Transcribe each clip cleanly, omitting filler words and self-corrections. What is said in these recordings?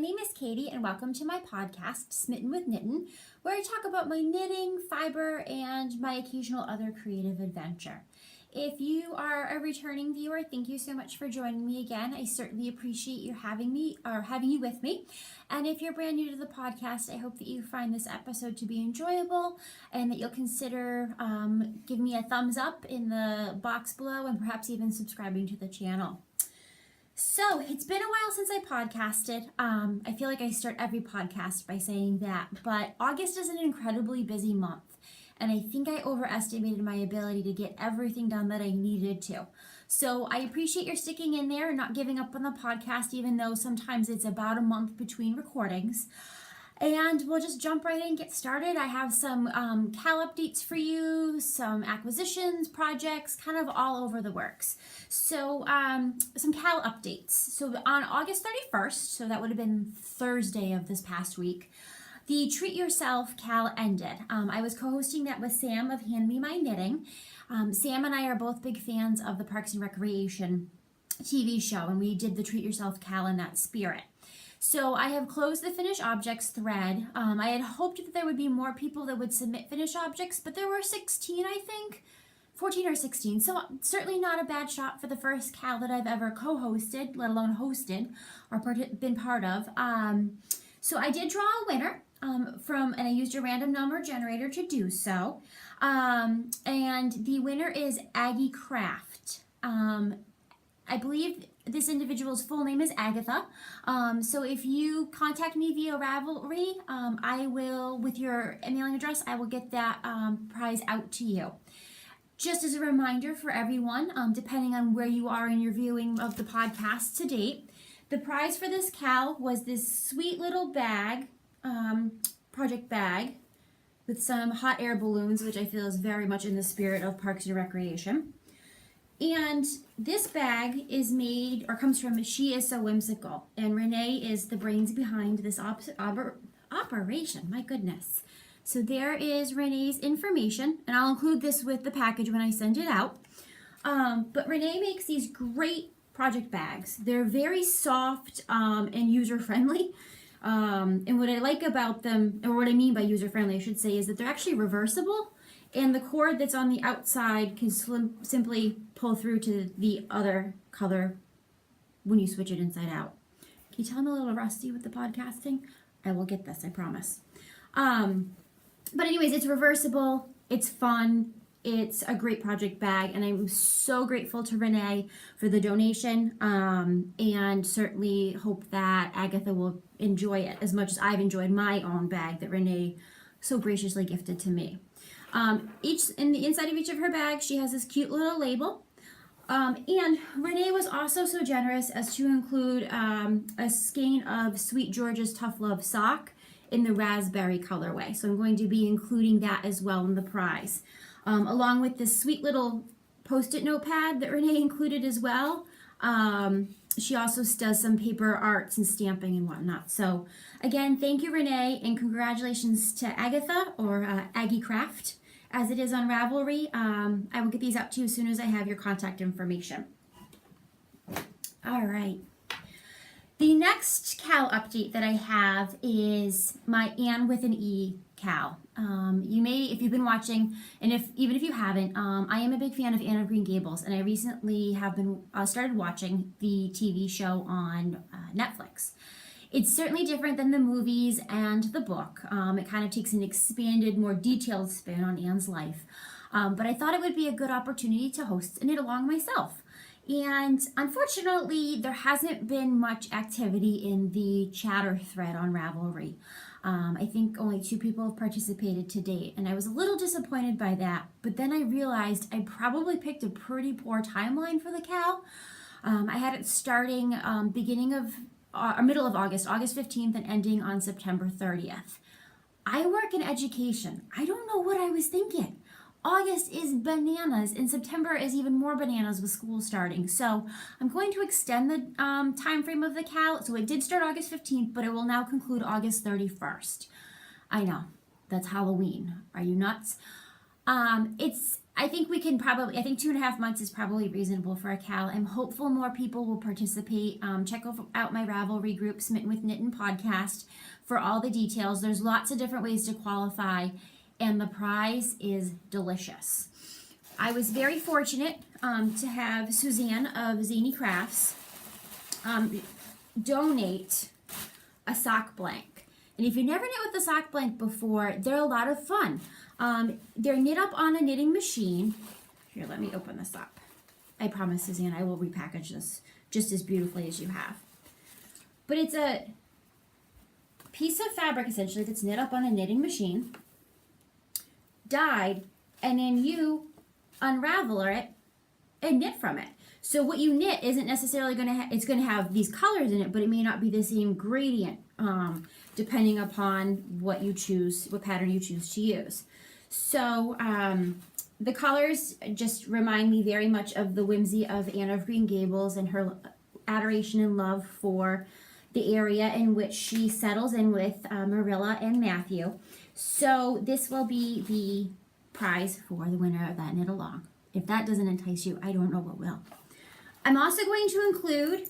name is Katie and welcome to my podcast, Smitten with Knittin', where I talk about my knitting, fiber, and my occasional other creative adventure. If you are a returning viewer, thank you so much for joining me again. I certainly appreciate you having you with me. And if you're brand new to the podcast, I hope that you find this episode to be enjoyable and that you'll consider giving me a thumbs up in the box below and perhaps even subscribing to the channel. So it's been a while since I podcasted. I feel like I start every podcast by saying that, but August is an incredibly busy month. And I think I overestimated my ability to get everything done that I needed to. So I appreciate your sticking in there and not giving up on the podcast, even though sometimes it's about a month between recordings. And we'll just jump right in and get started. I have some Calop dates for you, some acquisitions, projects, kind of all over the works. So some Cal updates. So on August 31st, so that would have been Thursday of this past week, the Treat Yourself Cal ended. I was co-hosting that with Sam of Hand Me My Knitting. Sam and I are both big fans of the Parks and Recreation TV show, and we did the Treat Yourself Cal in that spirit. So I have closed the finished objects thread. I had hoped that there would be more people that would submit finished objects, but there were 16, I think. 14 or 16. So certainly not a bad shot for the first Cal that I've ever co-hosted, let alone hosted or been part of. So I did draw a winner. And I used a random number generator to do so. And the winner is Aggie Craft. I believe this individual's full name is Agatha. So if you contact me via Ravelry, I will, with your emailing address, I will get that prize out to you. Just as a reminder for everyone, depending on where you are in your viewing of the podcast to date, the prize for this Cal was this sweet little bag, project bag, with some hot air balloons, which I feel is very much in the spirit of Parks and Recreation. And this bag is made, or comes from She Is So Whimsical, and Renee is the brains behind this operation, my goodness. So there is Renee's information, and I'll include this with the package when I send it out. But Renee makes these great project bags. They're very soft and user-friendly. And what I like about them, or what I mean by user-friendly, I should say, is that they're actually reversible. And the cord that's on the outside can simply pull through to the other color when you switch it inside out. Can you tell I'm a little rusty with the podcasting? I will get this, I promise. But anyways, it's reversible, it's fun, it's a great project bag, and I'm so grateful to Renee for the donation, and certainly hope that Agatha will enjoy it as much as I've enjoyed my own bag that Renee so graciously gifted to me. In the inside of each of her bags, she has this cute little label. And Renee was also so generous as to include a skein of Sweet George's Tough Love sock in the raspberry colorway. So I'm going to be including that as well in the prize. Along with this sweet little Post-it notepad that Renee included as well. She also does some paper arts and stamping and whatnot. So again, thank you, Renee, and congratulations to Agatha, or Aggie Craft, as it is on Ravelry. I will get these out to you as soon as I have your contact information. All right. The next Cal update that I have is my Anne with an E Cal. You may, if you've been watching, and even if you haven't, I am a big fan of Anne of Green Gables, and I recently have been started watching the TV show on Netflix. It's certainly different than the movies and the book. It kind of takes an expanded, more detailed spin on Anne's life. But I thought it would be a good opportunity to host a knit along myself. And unfortunately, there hasn't been much activity in the chatter thread on Ravelry. I think only 2 people have participated to date, and I was a little disappointed by that. But then I realized I probably picked a pretty poor timeline for the Cal. I had it starting middle of August, August 15th, and ending on September 30th. I work in education. I don't know what I was thinking. August is bananas, and September is even more bananas with school starting. So I'm going to extend the time frame of the Cal. So it did start August 15th, but it will now conclude August 31st. I know, that's Halloween. Are you nuts? It's I think we can probably, I think 2.5 months is probably reasonable for a Cal. I'm hopeful more people will participate. Check out my Ravelry group, Smitten with Knitting Podcast, for all the details. There's lots of different ways to qualify, and the prize is delicious. I was very fortunate to have Suzanne of Zany Crafts donate a sock blank. And if you never knit with a sock blank before, they're a lot of fun. They're knit up on a knitting machine. Here, let me open this up. I promise, Suzanne, I will repackage this just as beautifully as you have. But it's a piece of fabric, essentially, that's knit up on a knitting machine, dyed, and then you unravel it and knit from it. So what you knit isn't necessarily going to it's going to have these colors in it, but it may not be the same gradient depending upon what you choose, what pattern you choose to use. So the colors just remind me very much of the whimsy of Anne of Green Gables and her adoration and love for the area in which she settles in with Marilla and Matthew. So this will be the prize for the winner of that knit along. If that doesn't entice you, I don't know what will. I'm also going to include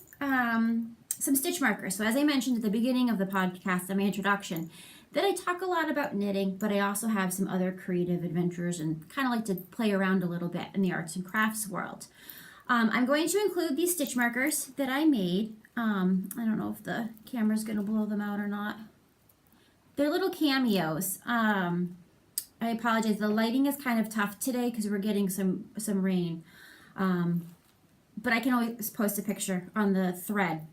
some stitch markers. So as I mentioned at the beginning of the podcast in my introduction, that I talk a lot about knitting, but I also have some other creative adventures and kind of like to play around a little bit in the arts and crafts world. I'm going to include these stitch markers that I made. I don't know if the camera's going to blow them out or not. They're little cameos. I apologize. The lighting is kind of tough today because we're getting some rain. But I can always post a picture on the thread.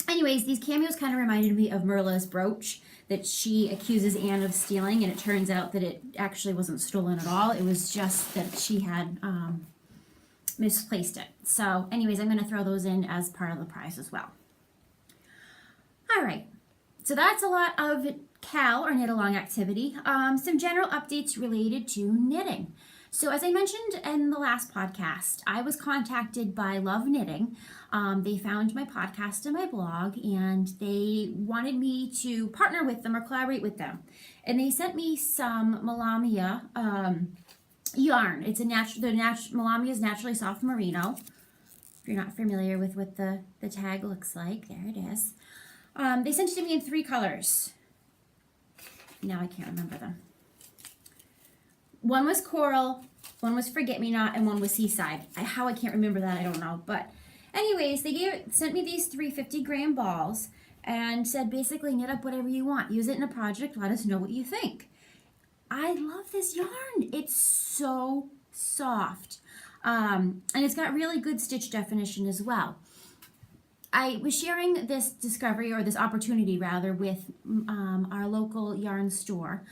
Anyways, these cameos kind of reminded me of Merla's brooch that she accuses Anne of stealing, and it turns out that it actually wasn't stolen at all. It was just that she had misplaced it. So anyways, I'm going to throw those in as part of the prize as well. All right, so that's a lot of Cal or knit along activity. Some general updates related to knitting. So as I mentioned in the last podcast, I was contacted by Love Knitting. They found my podcast and my blog, and they wanted me to partner with them or collaborate with them. And they sent me some Melamia yarn. It's Melamia is naturally soft merino. If you're not familiar with what the tag looks like, there it is. They sent it to me in 3 colors. Now I can't remember them. One was coral, one was forget-me-not, and one was seaside. How I can't remember that, I don't know. But anyways, they sent me these 3 50-gram balls and said basically knit up whatever you want. Use it in a project. Let us know what you think. I love this yarn. It's so soft. And it's got really good stitch definition as well. I was sharing this discovery, or this opportunity rather, with our local yarn store,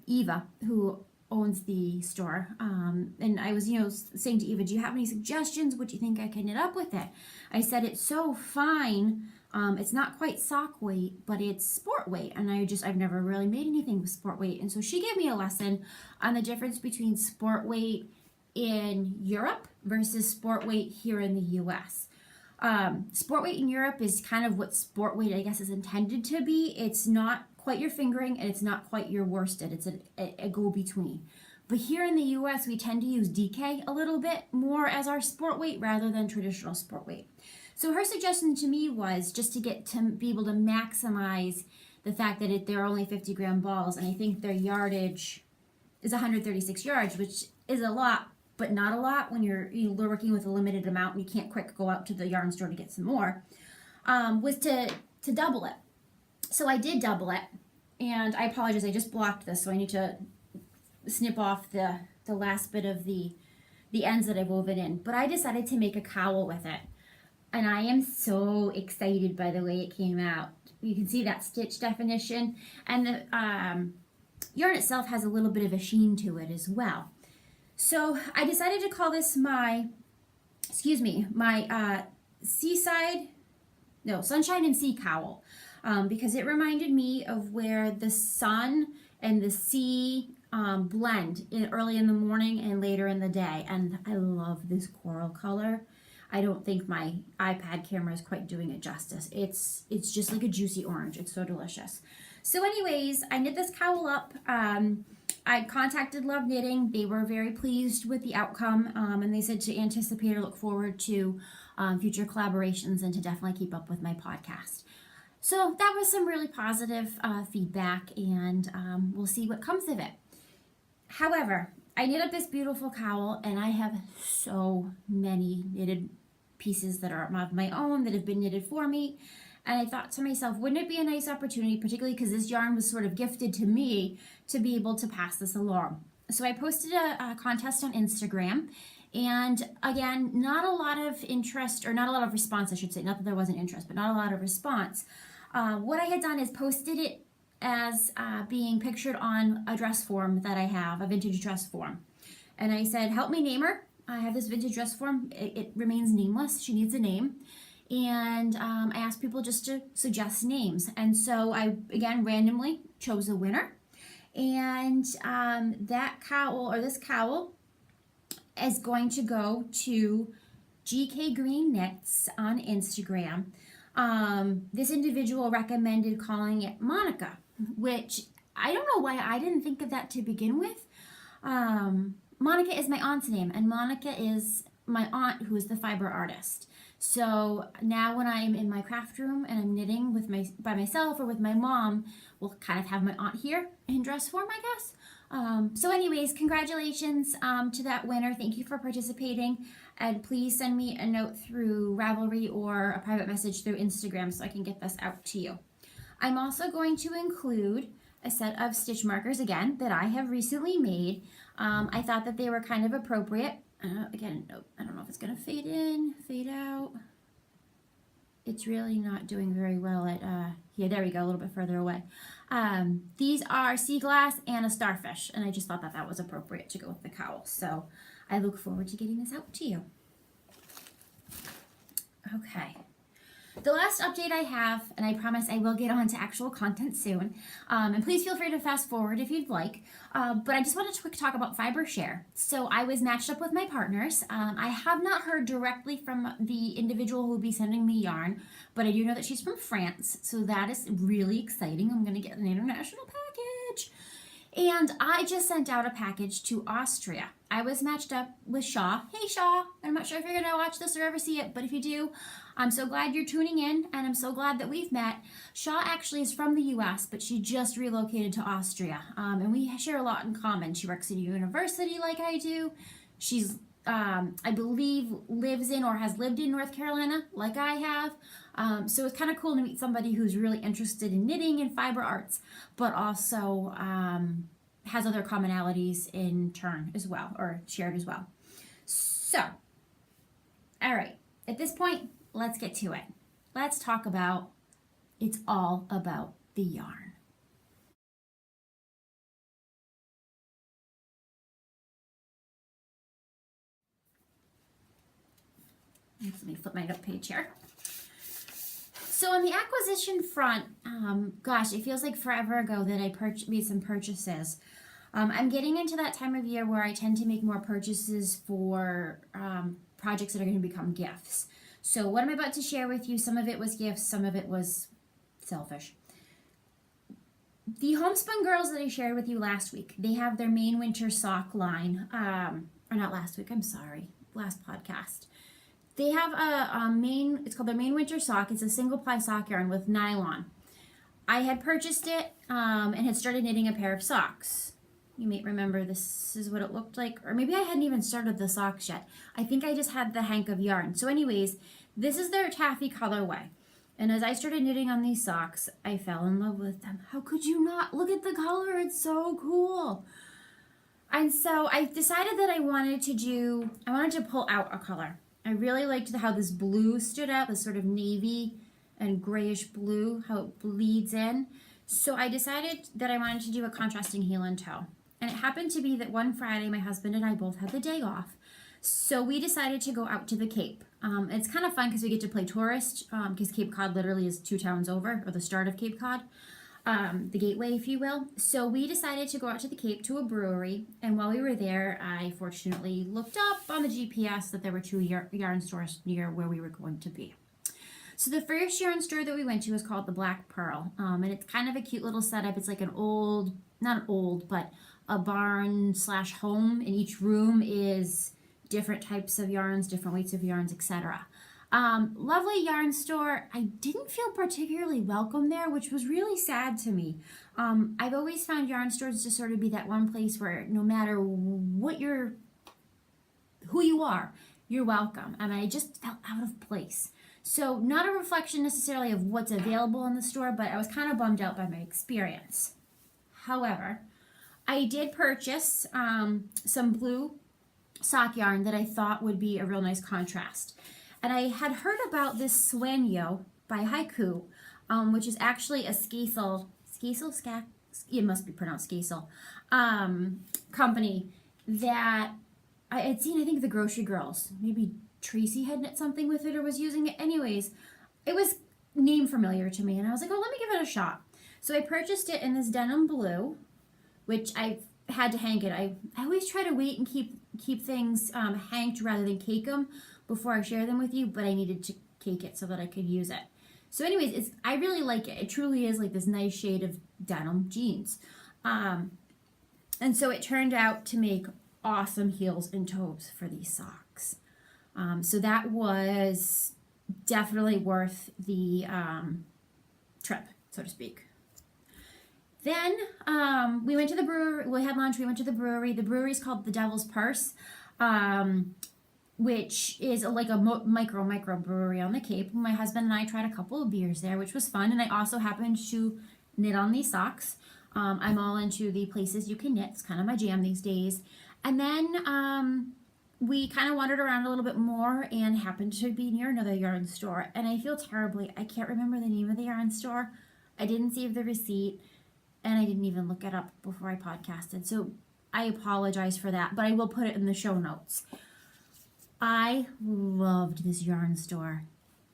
Eva, who owns the store. And I was, saying to Eva, do you have any suggestions? What do you think I can knit up with it? I said, it's so fine. It's not quite sock weight, but it's sport weight. And I've never really made anything with sport weight. And so she gave me a lesson on the difference between sport weight in Europe versus sport weight here in the US. Sport weight in Europe is kind of what sport weight, I guess, is intended to be. It's not quite your fingering, and it's not quite your worsted. It's a go-between. But here in the US, we tend to use DK a little bit more as our sport weight rather than traditional sport weight. So her suggestion to me was just to be able to maximize the fact that they're only 50-gram balls, and I think their yardage is 136 yards, which is a lot, but not a lot when you're working with a limited amount and you can't quick go out to the yarn store to get some more, was to double it. So I did double it, and I apologize, I just blocked this, so I need to snip off the last bit of the ends that I wove it in. But I decided to make a cowl with it, and I am so excited by the way it came out. You can see that stitch definition, and the yarn itself has a little bit of a sheen to it as well. So I decided to call this my Sunshine and Sea cowl, because it reminded me of where the sun and the sea blend early in the morning and later in the day. And I love this coral color. I don't think my iPad camera is quite doing it justice. It's just like a juicy orange. It's so delicious. So anyways, I knit this cowl up. I contacted Love Knitting. They were very pleased with the outcome, and they said to anticipate or look forward to future collaborations and to definitely keep up with my podcast. So that was some really positive feedback, and we'll see what comes of it. However, I knit up this beautiful cowl, and I have so many knitted pieces that are of my own that have been knitted for me. And I thought to myself, wouldn't it be a nice opportunity, particularly because this yarn was sort of gifted to me, to be able to pass this along. So I posted a contest on Instagram, and again, not a lot of interest, or not a lot of response, I should say. Not that there wasn't interest, but not a lot of response. What I had done is posted it as being pictured on a dress form that I have, a vintage dress form. And I said, help me name her. I have this vintage dress form. It remains nameless. She needs a name. And I asked people just to suggest names. And so I, again, randomly chose a winner. And that cowl, or this cowl, is going to go to GK Green Knits on Instagram. This individual recommended calling it Monica, which I don't know why I didn't think of that to begin with. Monica is my aunt's name, and Monica is my aunt who is the fiber artist. So now when I'm in my craft room and I'm knitting with by myself or with my mom, we'll kind of have my aunt here in dress form, I guess. So anyways, congratulations to that winner. Thank you for participating. And please send me a note through Ravelry or a private message through Instagram so I can get this out to you. I'm also going to include a set of stitch markers, again, that I have recently made. I thought that they were kind of appropriate. Again, nope, I don't know if it's going to fade in, fade out. It's really not doing very well at, here, there we go, a little bit further away. These are sea glass and a starfish, and I just thought that that was appropriate to go with the cowl. So I look forward to getting this out to you. Okay. The last update I have, and I promise I will get on to actual content soon, and please feel free to fast forward if you'd like, but I just wanted to quick talk about Fibershare. So I was matched up with my partners. I have not heard directly from the individual who will be sending me yarn, but I do know that she's from France, so that is really exciting. I'm going to get an international package. And I just sent out a package to Austria. I was matched up with Shaw. Hey Shaw, I'm not sure if you're going to watch this or ever see it, but if you do, I'm so glad you're tuning in, and I'm so glad that we've met. Shaw actually is from the US, but she just relocated to Austria, and we share a lot in common. She works at a university like I do. She's, I believe, lives in or has lived in North Carolina like I have. So it's kind of cool to meet somebody who's really interested in knitting and fiber arts, but also has other commonalities in turn as well, or shared as well. So, all right, at this point, let's get to it. Let's talk about, it's all about the yarn. Let me flip my note page here. So on the acquisition front, gosh, it feels like forever ago that I made some purchases. I'm getting into that time of year where I tend to make more purchases for projects that are going to become gifts. So what I'm about to share with you, some of it was gifts, some of it was selfish. The Homespun girls that I shared with you last week, they have their main winter sock line, or not last week, I'm sorry, last podcast. They have it's called their main winter sock. It's a single ply sock yarn with nylon. I had purchased it and had started knitting a pair of socks. You may remember this is what it looked like, or maybe I hadn't even started the socks yet. I think I just had the hank of yarn. So anyways, this is their taffy colorway. And as I started knitting on these socks, I fell in love with them. How could you not? Look at the color, it's so cool. And so I decided that I wanted to pull out a color. I really liked how this blue stood out, this sort of navy and grayish blue, how it bleeds in. So I decided that I wanted to do a contrasting heel and toe. And it happened to be that one Friday, my husband and I both had the day off. So we decided to go out to the Cape. It's kind of fun because we get to play tourist, because Cape Cod literally is 2 towns over, or the start of Cape Cod. the gateway, if you will. So we decided to go out to the Cape to a brewery, and while we were there, I fortunately looked up on the GPS that there were 2 yarn stores near where we were going to be. So the first yarn store that we went to was called the Black Pearl, and it's kind of a cute little setup. It's like an old, not old, but a barn / home, and each room is different types of yarns, different weights of yarns, etc. Lovely yarn store. I didn't feel particularly welcome there, which was really sad to me. I've always found yarn stores to sort of be that one place where no matter who you are, you're welcome. And I just felt out of place. So not a reflection necessarily of what's available in the store, but I was kind of bummed out by my experience. However, I did purchase some blue sock yarn that I thought would be a real nice contrast. And I had heard about this Sueño by Haiku, which is actually a it must be pronounced Skasel, company that I had seen, I think, the Grocery Girls. Maybe Tracy had knit something with it or was using it. Anyways, it was name familiar to me, and I was like, oh, let me give it a shot. So I purchased it in this denim blue, which I had to hang it. I always try to wait and keep things hanged rather than cake them before I share them with you, but I needed to cake it so that I could use it. So anyways, I really like it. It truly is like this nice shade of denim jeans. And so it turned out to make awesome heels and toes for these socks. So that was definitely worth the trip, so to speak. Then we went to the brewery. We had lunch. We went to the brewery. The brewery is called the Devil's Purse, which is like a micro brewery on the Cape. My husband and I tried a couple of beers there, which was fun. And I also happened to knit on these socks. I'm all into the places you can knit. It's kind of my jam these days. And then we kind of wandered around a little bit more and happened to be near another yarn store. And I feel terribly. I can't remember the name of the yarn store. I didn't save the receipt. And I didn't even look it up before I podcasted. So I apologize for that, but I will put it in the show notes. I loved this yarn store.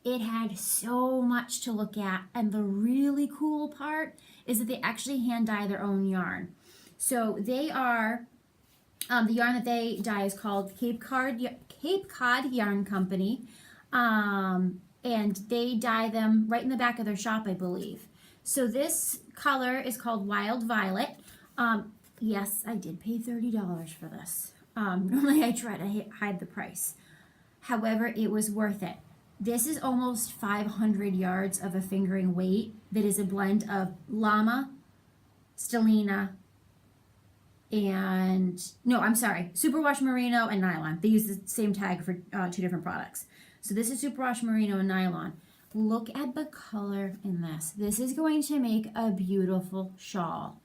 It had so much to look at. And the really cool part is that they actually hand dye their own yarn. So they are, the yarn that they dye is called Cape Cod Yarn Company. And they dye them right in the back of their shop, I believe. So this color is called Wild Violet. Yes, I did pay $30 for this. Normally I try to hide the price. However, it was worth it. This is almost 500 yards of a fingering weight that is a blend of llama, stellina, and, superwash merino and nylon. They use the same tag for 2 different products. So this is superwash merino and nylon. Look at the color in this. This is going to make a beautiful shawl,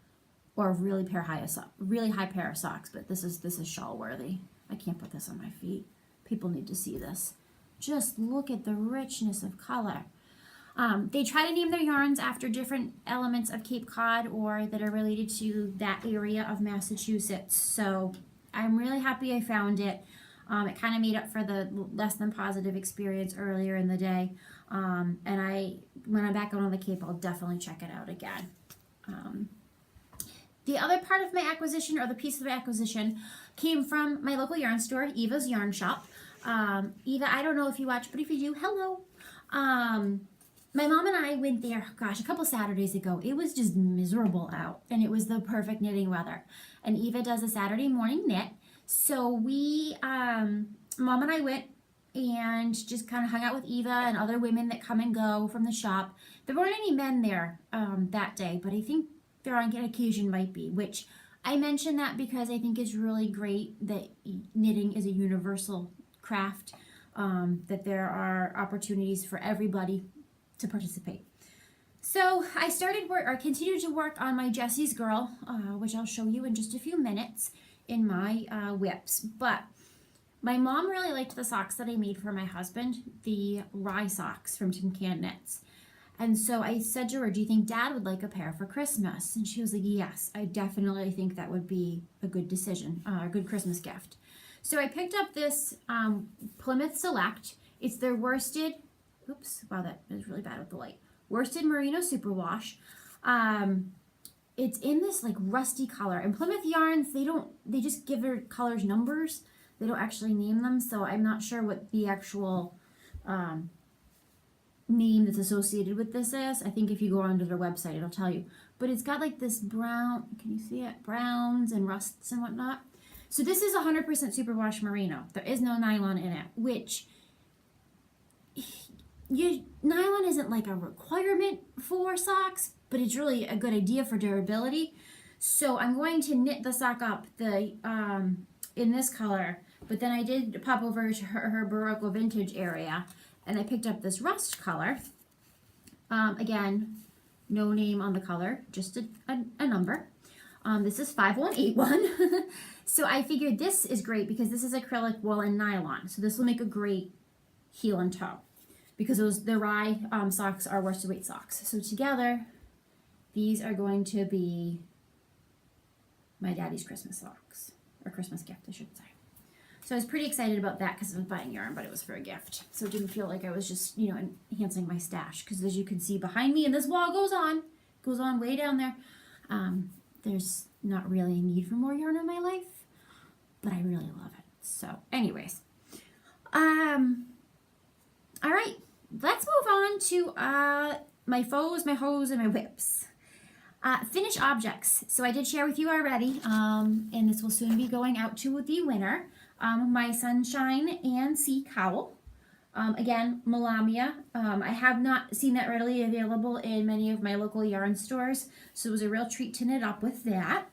or a really high pair of socks. But this is shawl worthy. I can't put this on my feet. People need to see this. Just look at the richness of color. They try to name their yarns after different elements of Cape Cod or that are related to that area of Massachusetts. So I'm really happy I found it. It kind of made up for the less than positive experience earlier in the day. And when I'm back out on the Cape, I'll definitely check it out again. The other part of my acquisition, or the piece of acquisition, came from my local yarn store, Eva's Yarn Shop. Eva, I don't know if you watch, but if you do, hello. My mom and I went there, a couple Saturdays ago. It was just miserable out, and it was the perfect knitting weather. And Eva does a Saturday morning knit. So we, Mom and I went and just kind of hung out with Eva and other women that come and go from the shop. There weren't any men there that day, but I think there on occasion might be, which I mention that because I think it's really great that knitting is a universal craft, that there are opportunities for everybody to participate. So I continued to work on my Jessie's Girl, which I'll show you in just a few minutes in my whips. But my mom really liked the socks that I made for my husband, the rye socks from Tin Can Knits. And so I said to her, do you think Dad would like a pair for Christmas? And she was like, yes, I definitely think that would be a good decision, a good Christmas gift. So I picked up this Plymouth Select. It's their worsted, oops, wow, that is really bad with the light. Worsted Merino Superwash. It's in this like rusty color. And Plymouth yarns, they just give their colors numbers. They don't actually name them, so I'm not sure what the actual name that's associated with this is. I think if you go onto their website, it'll tell you. But it's got like this brown, can you see it? Browns and rusts and whatnot. So this is 100% superwash merino. There is no nylon in it, which nylon isn't like a requirement for socks, but it's really a good idea for durability. So I'm going to knit the sock up in this color, but then I did pop over to her Barocco vintage area, and I picked up this rust color. Again, no name on the color, just a number. This is 5181. So I figured this is great because this is acrylic wool and nylon. So this will make a great heel and toe because the rye socks are worsted weight socks. So together, these are going to be my daddy's Christmas socks, or Christmas gift, I should say. So I was pretty excited about that because I was buying yarn, but it was for a gift. So it didn't feel like I was just, enhancing my stash. Because as you can see behind me, and this wall goes on way down there. There's not really a need for more yarn in my life, but I really love it. So anyways, all right, let's move on to my foes, my hoes, and my whips. Finished objects. So I did share with you already, and this will soon be going out to the winner. My Sunshine and Sea Cowl. Again, Melamia. I have not seen that readily available in many of my local yarn stores, so it was a real treat to knit up with that.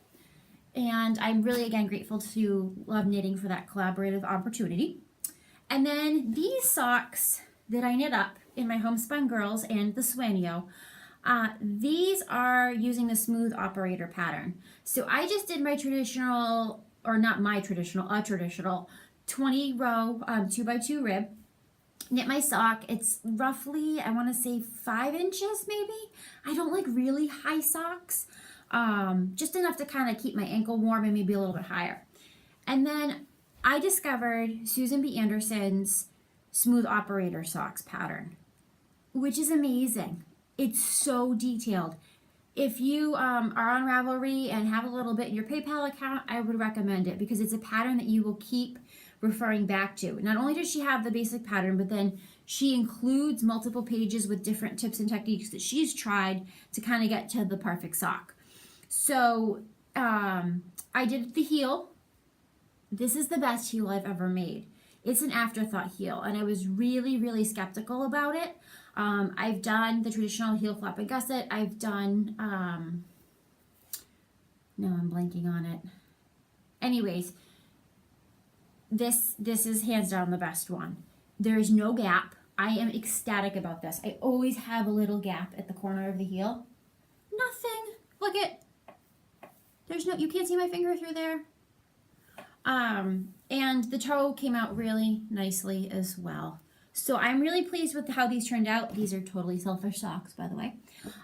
And I'm really, again, grateful to Love Knitting for that collaborative opportunity. And then these socks that I knit up in my Homespun Girls and the Swanio, these are using the smooth operator pattern. So I just did my traditional, or not my traditional, a traditional 20 row 2x2 rib. Knit my sock. It's roughly, I want to say 5 inches maybe. I don't like really high socks. Just enough to kind of keep my ankle warm and maybe a little bit higher. And then I discovered Susan B. Anderson's smooth operator socks pattern, which is amazing. It's so detailed. If you are on Ravelry and have a little bit in your PayPal account, I would recommend it because it's a pattern that you will keep referring back to. Not only does she have the basic pattern, but then she includes multiple pages with different tips and techniques that she's tried to kind of get to the perfect sock. So I did the heel. This is the best heel I've ever made. It's an afterthought heel, and I was really, really skeptical about it. I've done the traditional heel flap and gusset. I've done, no, I'm blanking on it. Anyways, this is hands down the best one. There is no gap. I am ecstatic about this. I always have a little gap at the corner of the heel. Nothing. Look at, there's no, you can't see my finger through there. And the toe came out really nicely as well. So I'm really pleased with how these turned out. These are totally selfish socks, by the way.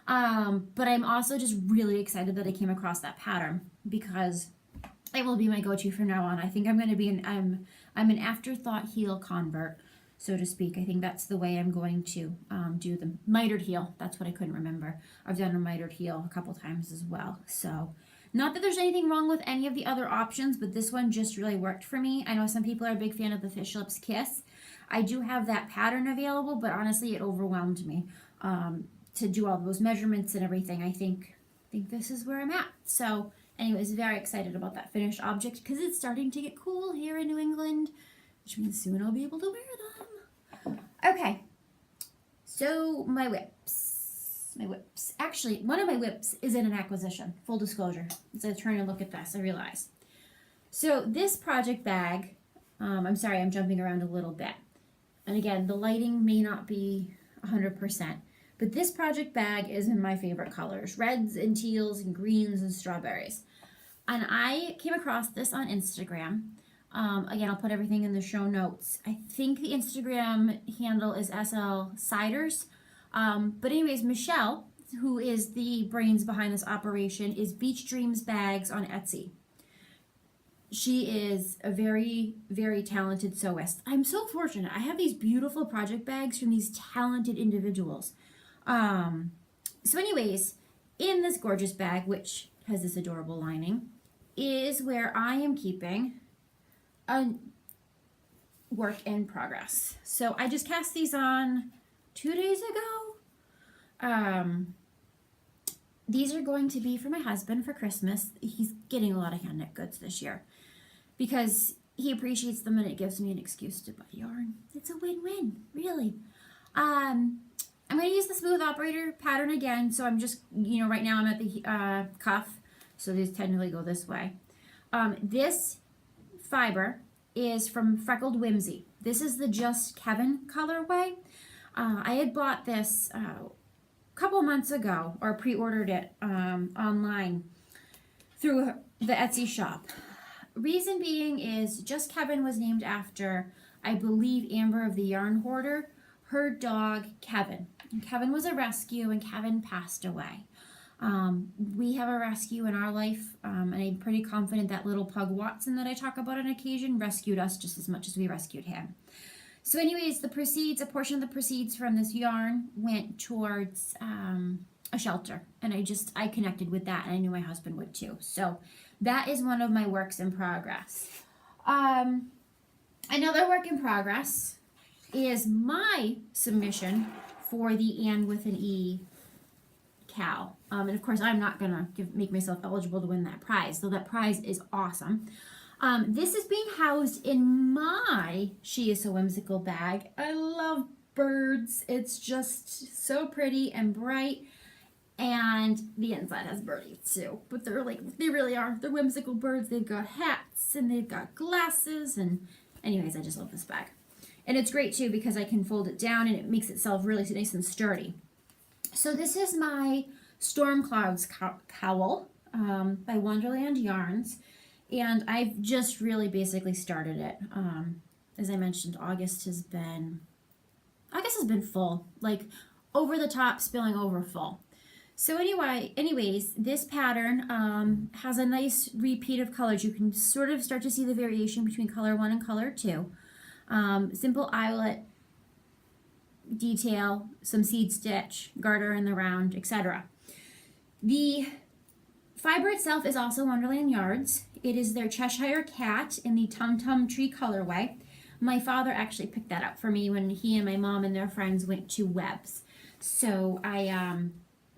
But I'm also just really excited that I came across that pattern because it will be my go-to from now on. I think I'm going to be I'm an afterthought heel convert, so to speak. I think that's the way I'm going to do the mitered heel. That's what I couldn't remember. I've done a mitered heel a couple times as well. So not that there's anything wrong with any of the other options, but this one just really worked for me. I know some people are a big fan of the Fish Lips Kiss. I do have that pattern available, but honestly, it overwhelmed me to do all those measurements and everything. I think this is where I'm at. So anyways, very excited about that finished object because it's starting to get cool here in New England, which means soon I'll be able to wear them. Okay, so my whips. Actually, one of my whips is in an acquisition, full disclosure. As I was trying to look at this, I realized. So this project bag, I'm sorry, I'm jumping around a little bit. And again, the lighting may not be 100%, but this project bag is in my favorite colors, reds and teals and greens and strawberries. And I came across this on Instagram. Again, I'll put everything in the show notes. I think the Instagram handle is SL Ciders. But anyways, Michelle, who is the brains behind this operation, is Beach Dreams Bags on Etsy. She is a very, very talented sewist. I'm so fortunate. I have these beautiful project bags from these talented individuals. So anyways, in this gorgeous bag, which has this adorable lining, is where I am keeping a work in progress. So I just cast these on 2 days ago. These are going to be for my husband for Christmas. He's getting a lot of hand knit goods this year because he appreciates them and it gives me an excuse to buy yarn. It's a win-win, really. I'm going to use the smooth operator pattern again. So I'm just, right now I'm at the cuff. So these technically go this way. This fiber is from Freckled Whimsy. This is the Just Kevin colorway. I had bought this couple months ago, or pre-ordered it online through the Etsy shop. Reason being is Just Kevin was named after, I believe, Amber of the Yarn Hoarder, her dog Kevin. And Kevin was a rescue and Kevin passed away. We have a rescue in our life, and I'm pretty confident that little pug Watson that I talk about on occasion rescued us just as much as we rescued him. So anyways, a portion of the proceeds from this yarn went towards a shelter, and I connected with that, and I knew my husband would too. So that is one of my works in progress. Another work in progress is my submission for the Anne with an E Cal. And of course, I'm not gonna make myself eligible to win that prize, though that prize is awesome. This is being housed in my She Is So Whimsical bag. I love birds. It's just so pretty and bright. And the inside has birdies too. But they really are. They're whimsical birds. They've got hats and they've got glasses. And anyways, I just love this bag. And it's great too because I can fold it down and it makes itself really nice and sturdy. So this is my Storm Clouds cowl by Wonderland Yarns. And I've just really basically started it. As I mentioned, August has been full, like over the top, spilling over full. So anyways, this pattern has a nice repeat of colors. You can sort of start to see the variation between color 1 and color 2. Simple eyelet detail, some seed stitch, garter in the round, etc. The fiber itself is also Wonderland Yards. It is their Cheshire Cat in the Tum Tum Tree colorway. My father actually picked that up for me when he and my mom and their friends went to Webb's. So I'm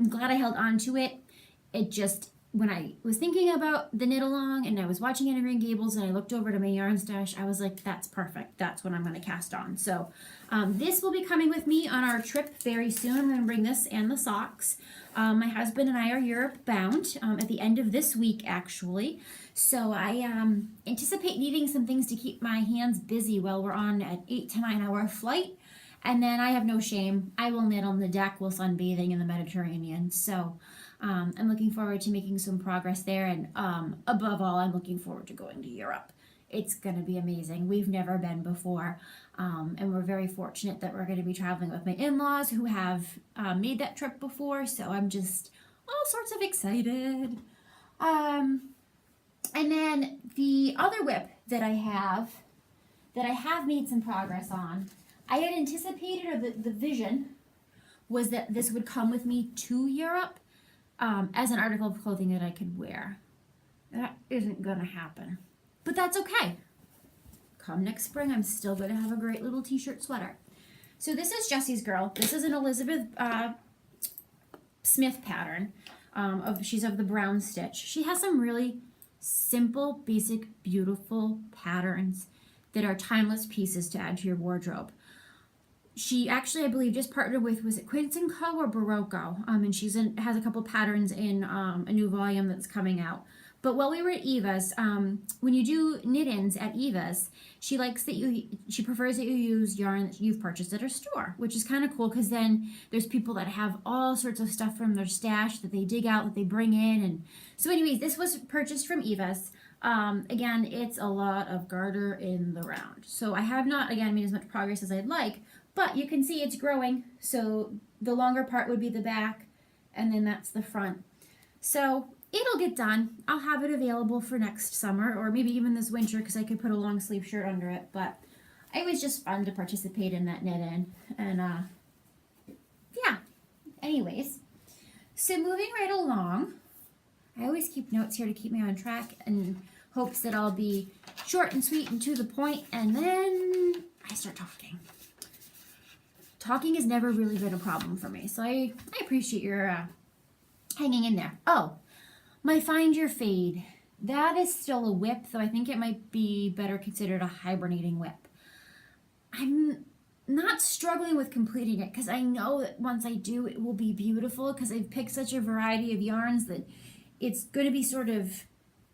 glad I held on to it. It just, when I was thinking about the knit along and I was watching it in Green Gables and I looked over to my yarn stash, I was like, that's perfect. That's what I'm going to cast on. So this will be coming with me on our trip very soon. I'm going to bring this and the socks. My husband and I are Europe bound at the end of this week, actually. So I anticipate needing some things to keep my hands busy while we're on an 8 to 9 hour flight. And then I have no shame. I will knit on the deck while sunbathing in the Mediterranean. So I'm looking forward to making some progress there. And above all, I'm looking forward to going to Europe. It's going to be amazing. We've never been before. And we're very fortunate that we're going to be traveling with my in-laws who have made that trip before. So I'm just all sorts of excited. And then the other whip that I have made some progress on, I had anticipated, or the vision was that this would come with me to Europe as an article of clothing that I could wear. That isn't going to happen. But that's okay. Come next spring, I'm still going to have a great little t-shirt sweater. So this is Jessie's Girl. This is an Elizabeth Smith pattern. She's of the brown stitch. She has some really simple, basic, beautiful patterns that are timeless pieces to add to your wardrobe. She actually, I believe, just partnered with, was it Quince & Co. or Barocco? And has a couple patterns in a new volume that's coming out. But while we were at Eva's, when you do knit-ins at Eva's, she prefers that you use yarn that you've purchased at her store, which is kind of cool because then there's people that have all sorts of stuff from their stash that they dig out, that they bring in. And so anyways, this was purchased from Eva's. Again, it's a lot of garter in the round. So I have not, again, made as much progress as I'd like, but you can see it's growing. So the longer part would be the back, and then that's the front. So it'll get done. I'll have it available for next summer, or maybe even this winter, because I could put a long sleeve shirt under it. But it was just fun to participate in that knit-in. And yeah, anyways. So moving right along, I always keep notes here to keep me on track in hopes that I'll be short and sweet and to the point, and then I start talking. Talking has never really been a problem for me, so I appreciate your hanging in there. Oh, my Find Your Fade. That is still a whip, though I think it might be better considered a hibernating whip. I'm not struggling with completing it because I know that once I do, it will be beautiful because I've picked such a variety of yarns that it's going to be sort of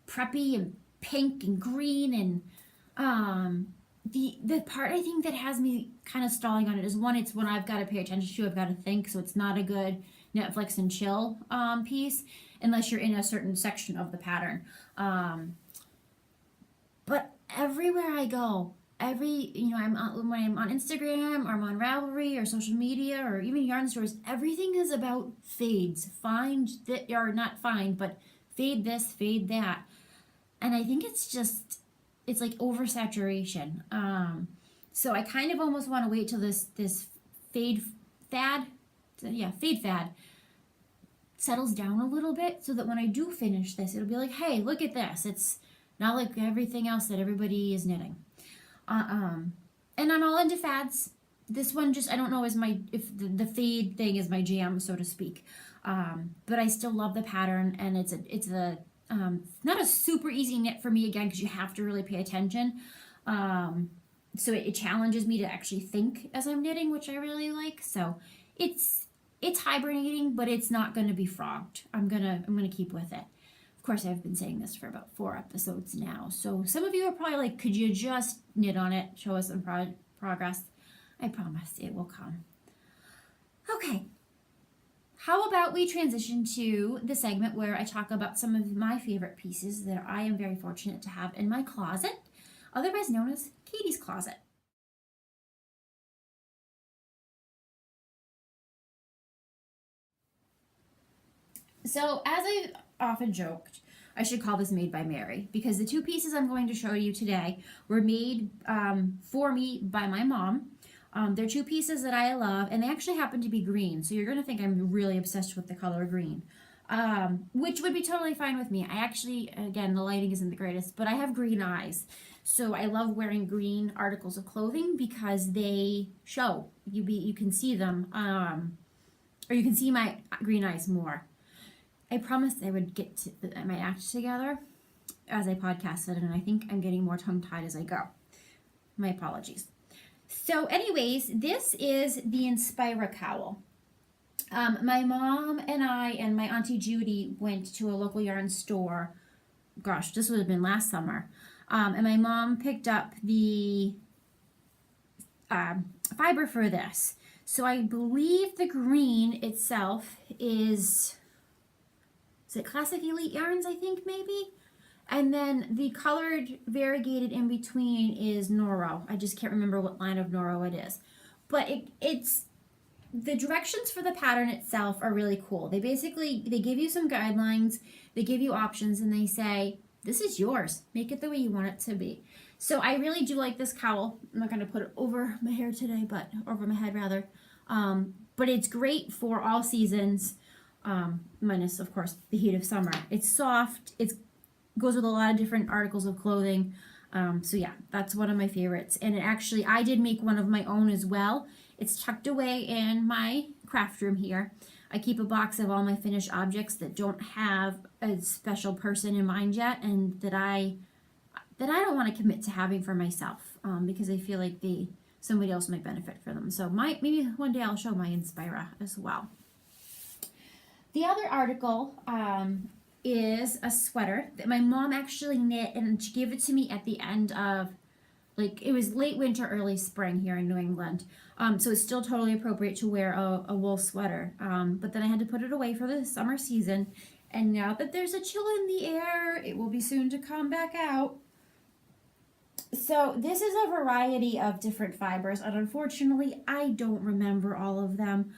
preppy and pink and green. And the part I think that has me kind of stalling on it is one, it's one I've got to pay attention to, I've got to think, so it's not a good Netflix and chill piece unless you're in a certain section of the pattern. But everywhere I go, when I'm on Instagram or I'm on Ravelry or social media or even yarn stores, everything is about fades. Find that, or not find, but fade this, fade that. And I think it's like oversaturation. So I kind of almost want to wait till this fade fad settles down a little bit so that when I do finish this, it'll be like, hey, look at this. It's not like everything else that everybody is knitting. And I'm all into fads. This one I don't know if the fade thing is my jam, so to speak. But I still love the pattern, and it's not a super easy knit for me, again, because you have to really pay attention. So it challenges me to actually think as I'm knitting, which I really like. So it's hibernating, but it's not going to be frogged. I'm gonna keep with it. Of course, I've been saying this for about 4 episodes now, so some of you are probably like, could you just knit on it, show us some progress? I promise it will come. Okay, how about we transition to the segment where I talk about some of my favorite pieces that I am very fortunate to have in my closet, otherwise known as Katie's Closet. So, as I've often joked, I should call this Made by Mary, because the 2 pieces I'm going to show you today were made for me by my mom. They're 2 pieces that I love, and they actually happen to be green, so you're going to think I'm really obsessed with the color green, which would be totally fine with me. I actually, again, the lighting isn't the greatest, but I have green eyes, so I love wearing green articles of clothing because they show. You can see them, or you can see my green eyes more. I promised I would get my act together as I podcasted, and I think I'm getting more tongue-tied as I go. My apologies. So anyways, this is the Inspira cowl. My mom and I and my Auntie Judy went to a local yarn store. Gosh, this would have been last summer. And my mom picked up the fiber for this. So I believe the green itself is it Classic Elite Yarns, I think, maybe? And then the colored variegated in between is Noro. I just can't remember what line of Noro it is. But it's the directions for the pattern itself are really cool. They give you some guidelines, they give you options, and they say, this is yours. Make it the way you want it to be. So I really do like this cowl. I'm not going to put it over my hair today, but over my head rather. But it's great for all seasons. Minus, of course, the heat of summer. It's soft. It goes with a lot of different articles of clothing. So yeah, that's one of my favorites. And I did make one of my own as well. It's tucked away in my craft room here. I keep a box of all my finished objects that don't have a special person in mind yet, and that I don't want to commit to having for myself, because I feel like somebody else might benefit from them. So maybe one day I'll show my Inspira as well. The other article is a sweater that my mom actually knit, and she gave it to me at the end of, it was late winter, early spring here in New England. So it's still totally appropriate to wear a wool sweater. But then I had to put it away for the summer season. And now that there's a chill in the air, it will be soon to come back out. So this is a variety of different fibers, and unfortunately, I don't remember all of them.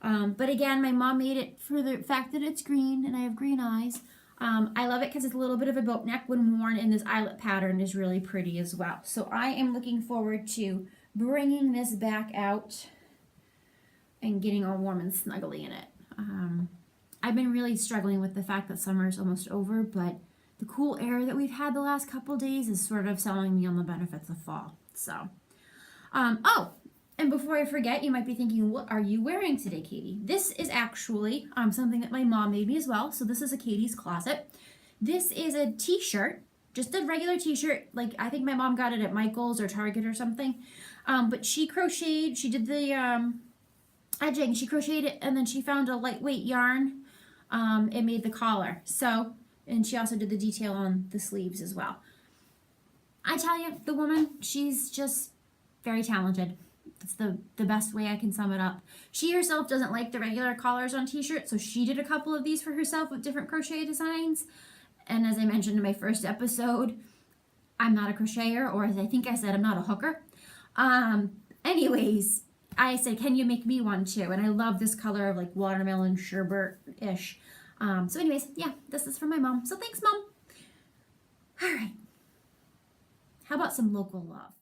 But again, my mom made it for the fact that it's green and I have green eyes. I love it because it's a little bit of a boat neck when worn, and this eyelet pattern is really pretty as well. So I am looking forward to bringing this back out and getting all warm and snuggly in it. I've been really struggling with the fact that summer is almost over, but the cool air that we've had the last couple days is sort of selling me on the benefits of fall. So, oh, and before I forget, you might be thinking, what are you wearing today, Katie? This is actually something that my mom made me as well. So this is a Katie's Closet. This is a t-shirt, just a regular t-shirt. Like, I think my mom got it at Michael's or Target or something. But she crocheted, she did the edging, she crocheted it, and then she found a lightweight yarn and made the collar. So, and she also did the detail on the sleeves as well. I tell you, the woman, she's just very talented. It's the best way I can sum it up. She herself doesn't like the regular collars on t-shirts, so she did a couple of these for herself with different crochet designs. And as I mentioned in my first episode, I'm not a crocheter, or as I think I said, I'm not a hooker. Anyways, I said, can you make me one too? And I love this color of like watermelon sherbet-ish. So anyways, yeah, this is from my mom. So thanks, Mom. All right. How about some local love?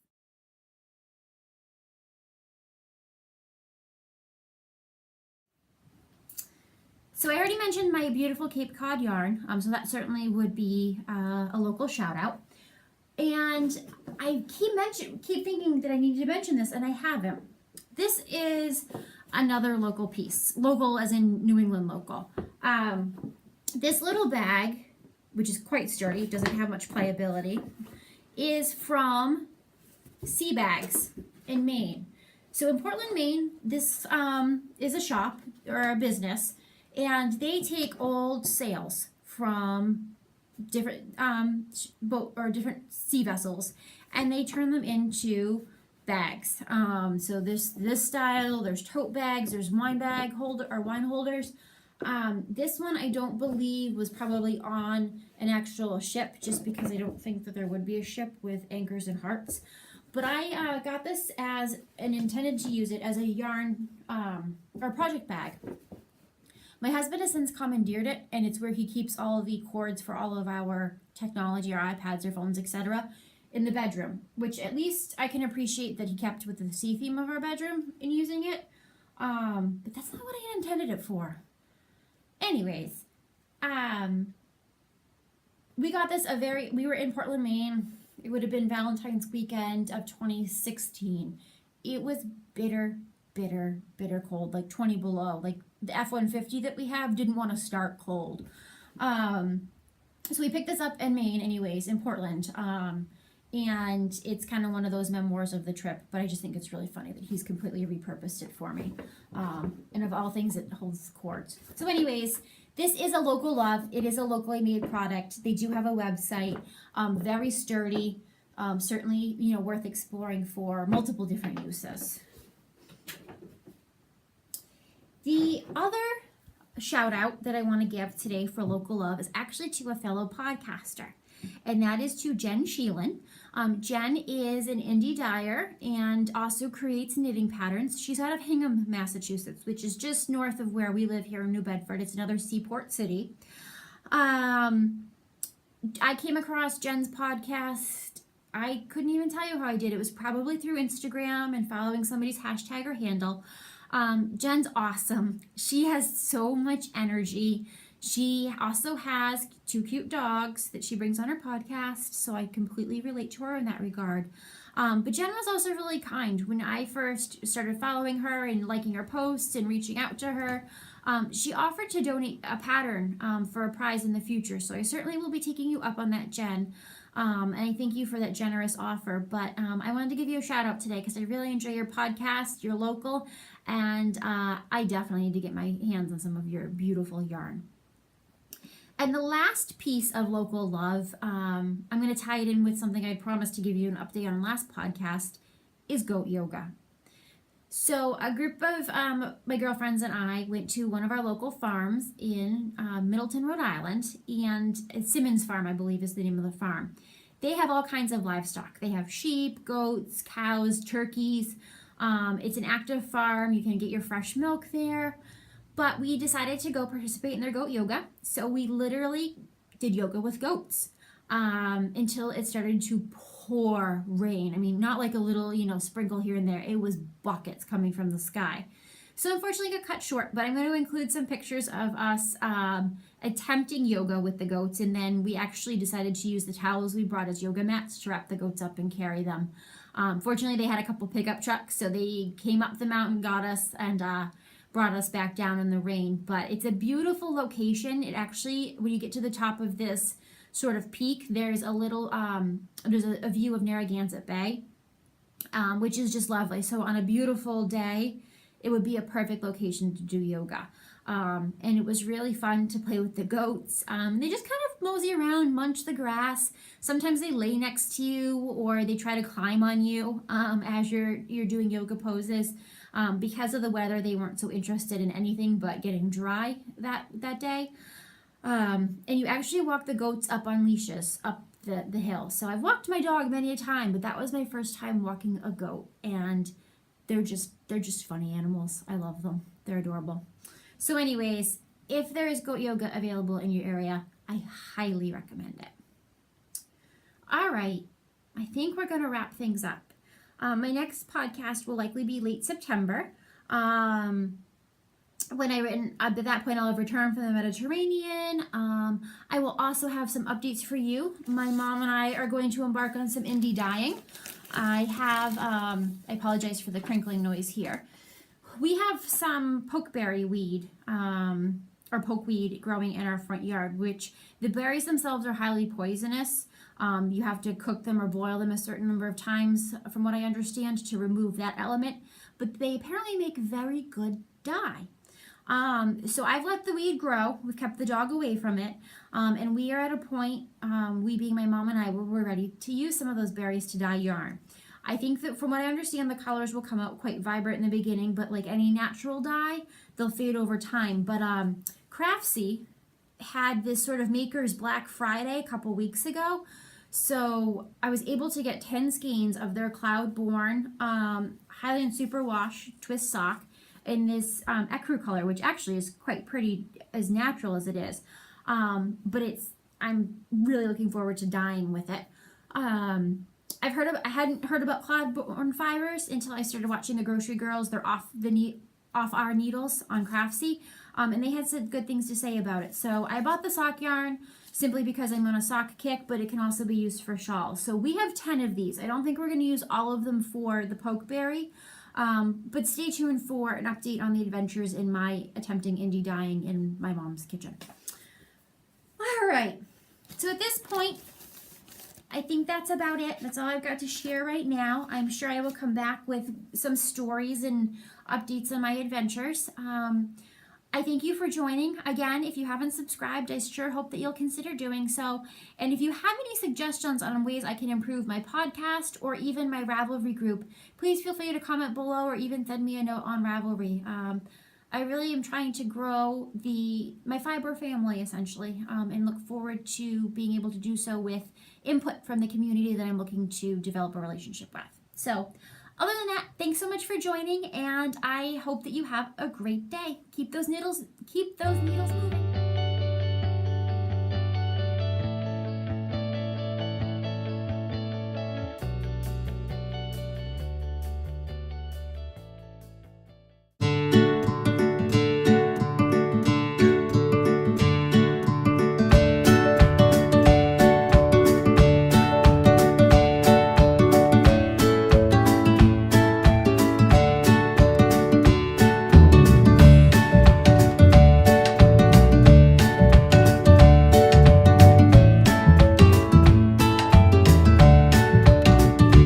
So I already mentioned my beautiful Cape Cod yarn, so that certainly would be a local shout out. And I keep thinking that I need to mention this, and I haven't. This is another local piece, local as in New England local. This little bag, which is quite sturdy, doesn't have much playability, is from Sea Bags in Maine. So in Portland, Maine, this is a shop or a business, and they take old sails from different boat or different sea vessels, and they turn them into bags. So this style, there's tote bags, there's wine holders. This one I don't believe was probably on an actual ship, just because I don't think that there would be a ship with anchors and hearts. But I got this and intended to use it as a yarn or project bag. My husband has since commandeered it, and it's where he keeps all of the cords for all of our technology, our iPads, our phones, etc., in the bedroom, which at least I can appreciate that he kept with the sea theme of our bedroom in using it. But that's not what I had intended it for. Anyways, we got this we were in Portland, Maine. It would have been Valentine's weekend of 2016. It was bitter cold, like 20 below. Like the F-150 that we have didn't want to start cold. So we picked this up in Maine anyways, in Portland. And it's kind of one of those memoirs of the trip, but I just think it's really funny that he's completely repurposed it for me. And of all things, it holds cords. So anyways, this is a local love. It is a locally made product. They do have a website, very sturdy, certainly, worth exploring for multiple different uses. The other shout out that I want to give today for local love is actually to a fellow podcaster, and that is to Jen Sheelan. Jen is an indie dyer and also creates knitting patterns. She's out of Hingham, Massachusetts, which is just north of where we live here in New Bedford. It's another seaport city. I came across Jen's podcast. I couldn't even tell you how I did. It was probably through Instagram and following somebody's hashtag or handle. Jen's awesome. She has so much energy. She also has 2 cute dogs that she brings on her podcast, so I completely relate to her in that regard. But Jen was also really kind. When I first started following her and liking her posts and reaching out to her, she offered to donate a pattern for a prize in the future. So I certainly will be taking you up on that, Jen. And I thank you for that generous offer. But I wanted to give you a shout out today because I really enjoy your podcast, your local, and I definitely need to get my hands on some of your beautiful yarn. And the last piece of local love, I'm going to tie it in with something I promised to give you an update on last podcast, is goat yoga. So a group of my girlfriends and I went to one of our local farms in Middleton, Rhode Island, and Simmons Farm, I believe, is the name of the farm. They have all kinds of livestock. They have sheep, goats, cows, turkeys. It's an active farm. You can get your fresh milk there. But we decided to go participate in their goat yoga. So we literally did yoga with goats until it started to pour rain. I mean, not like a little, sprinkle here and there. It was buckets coming from the sky. So unfortunately it got cut short, but I'm going to include some pictures of us attempting yoga with the goats, and then we actually decided to use the towels we brought as yoga mats to wrap the goats up and carry them. Fortunately, they had a couple pickup trucks, so they came up the mountain, got us, and brought us back down in the rain. But it's a beautiful location. It actually, when you get to the top of this sort of peak, there's a little, there's a view of Narragansett Bay, which is just lovely. So on a beautiful day, it would be a perfect location to do yoga. And it was really fun to play with the goats. They just kind of mosey around, munch the grass. Sometimes they lay next to you, or they try to climb on you as you're doing yoga poses. Because of the weather, they weren't so interested in anything but getting dry that day. And you actually walk the goats up on leashes up the hill. So I've walked my dog many a time, but that was my first time walking a goat, and they're just funny animals. I love them. They're adorable. So anyways, if there is goat yoga available in your area, I highly recommend it. All right, I think we're going to wrap things up. My next podcast will likely be late September. At that point, I'll have returned from the Mediterranean. I will also have some updates for you. My mom and I are going to embark on some indie dyeing. I apologize for the crinkling noise here. We have some pokeberry weed, or pokeweed growing in our front yard, which the berries themselves are highly poisonous. You have to cook them or boil them a certain number of times, from what I understand, to remove that element. But they apparently make very good dye. So I've let the weed grow. We've kept the dog away from it. And we are at a point, we being my mom and I, where we're ready to use some of those berries to dye yarn. I think that from what I understand, the colors will come out quite vibrant in the beginning, but like any natural dye, they'll fade over time. But MissKnitSea had this sort of Maker's Black Friday a couple weeks ago. So I was able to get 10 skeins of their Cloudborn Highland Superwash twist sock in this ecru color, which actually is quite pretty, as natural as it is. But I'm really looking forward to dyeing with it. I hadn't heard about Cloudborn fibers until I started watching the Grocery Girls. They're off our needles on MissKnitSea, and they had said good things to say about it. So I bought the sock yarn simply because I'm on a sock kick, but it can also be used for shawls. So we have 10 of these. I don't think we're going to use all of them for the pokeberry, but stay tuned for an update on the adventures in my attempting indie dyeing in my mom's kitchen. All right, so at this point, I think that's about it. That's all I've got to share right now. I'm sure I will come back with some stories and updates on my adventures. I thank you for joining. Again, if you haven't subscribed, I sure hope that you'll consider doing so. And if you have any suggestions on ways I can improve my podcast or even my Ravelry group, please feel free to comment below or even send me a note on Ravelry. I really am trying to grow my fiber family, essentially, and look forward to being able to do so with input from the community that I'm looking to develop a relationship with. So, other than that, thanks so much for joining, and I hope that you have a great day. Keep those needles moving.